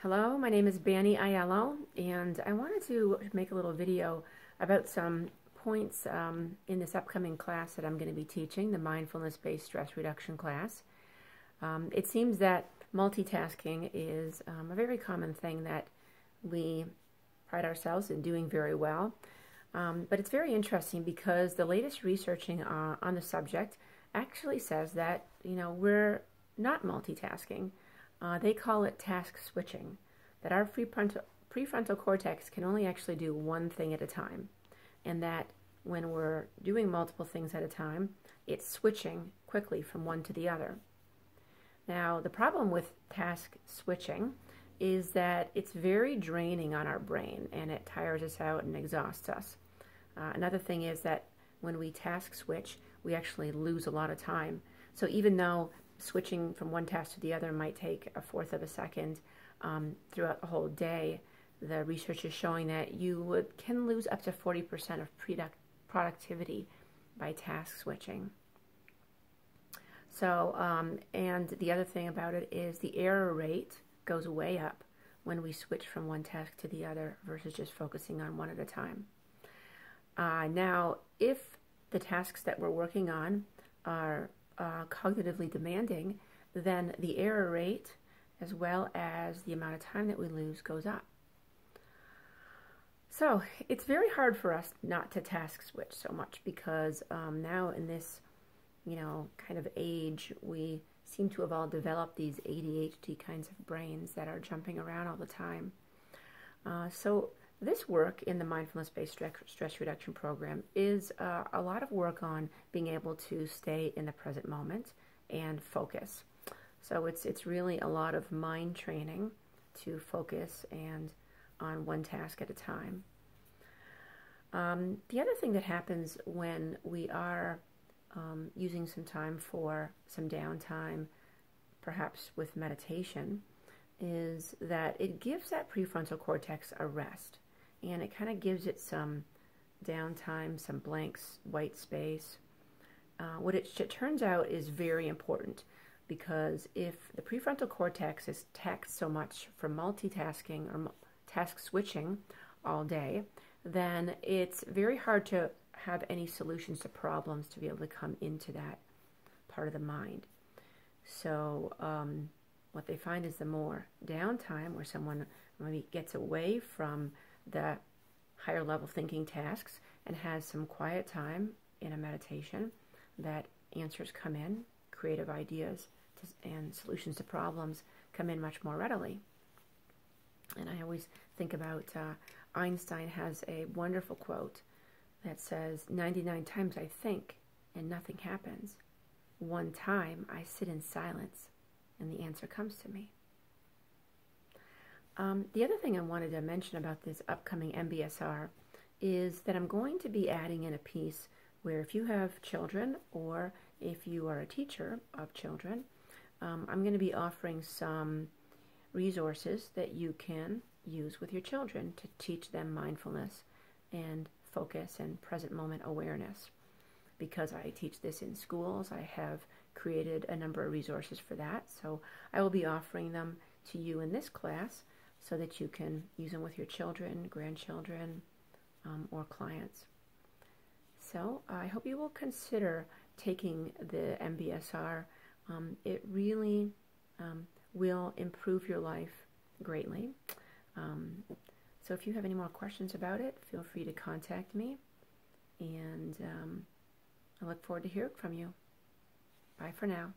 Hello, my name is Banny Aiello, and I wanted to make a little video about some points in this upcoming class that I'm going to be teaching, the mindfulness-based stress reduction class. It seems that multitasking is a very common thing that we pride ourselves in doing very well, but it's very interesting because the latest researching on the subject actually says that, we're not multitasking. They call it task switching, that our prefrontal cortex can only actually do one thing at a time, and that when we're doing multiple things at a time, it's switching quickly from one to the other. Now, the problem with task switching is that it's very draining on our brain, and it tires us out and exhausts us. Another thing is that when we task switch, we actually lose a lot of time. So even though switching from one task to the other might take a fourth of a second throughout the whole day, the research is showing that you can lose up to 40% of productivity by task switching. So, and the other thing about it is the error rate goes way up when we switch from one task to the other versus just focusing on one at a time. Now, if the tasks that we're working on are cognitively demanding, then the error rate as well as the amount of time that we lose goes up. So it's very hard for us not to task switch so much because now in this kind of age, we seem to have all developed these ADHD kinds of brains that are jumping around all the time. So this work in the mindfulness-based stress reduction program is a lot of work on being able to stay in the present moment and focus. So it's really a lot of mind training to focus and on one task at a time. The other thing that happens when we are using some time for some downtime, perhaps with meditation, is that it gives that prefrontal cortex a rest. And it kind of gives it some downtime, some blank white space. What it turns out is very important, because if the prefrontal cortex is taxed so much from multitasking or task switching all day, then it's very hard to have any solutions to problems to be able to come into that part of the mind. So what they find is the more downtime, where someone maybe gets away from the higher level thinking tasks and has some quiet time in a meditation, that answers come in, creative ideas and solutions to problems come in much more readily. And I always think about Einstein has a wonderful quote that says, 99 times I think and nothing happens. One time I sit in silence and the answer comes to me. The other thing I wanted to mention about this upcoming MBSR is that I'm going to be adding in a piece where if you have children or if you are a teacher of children, I'm going to be offering some resources that you can use with your children to teach them mindfulness and focus and present moment awareness. Because I teach this in schools, I have created a number of resources for that. So I will be offering them to you in this class so that you can use them with your children, grandchildren, or clients. So I hope you will consider taking the MBSR. It really will improve your life greatly. So if you have any more questions about it, feel free to contact me, and I look forward to hearing from you. Bye for now.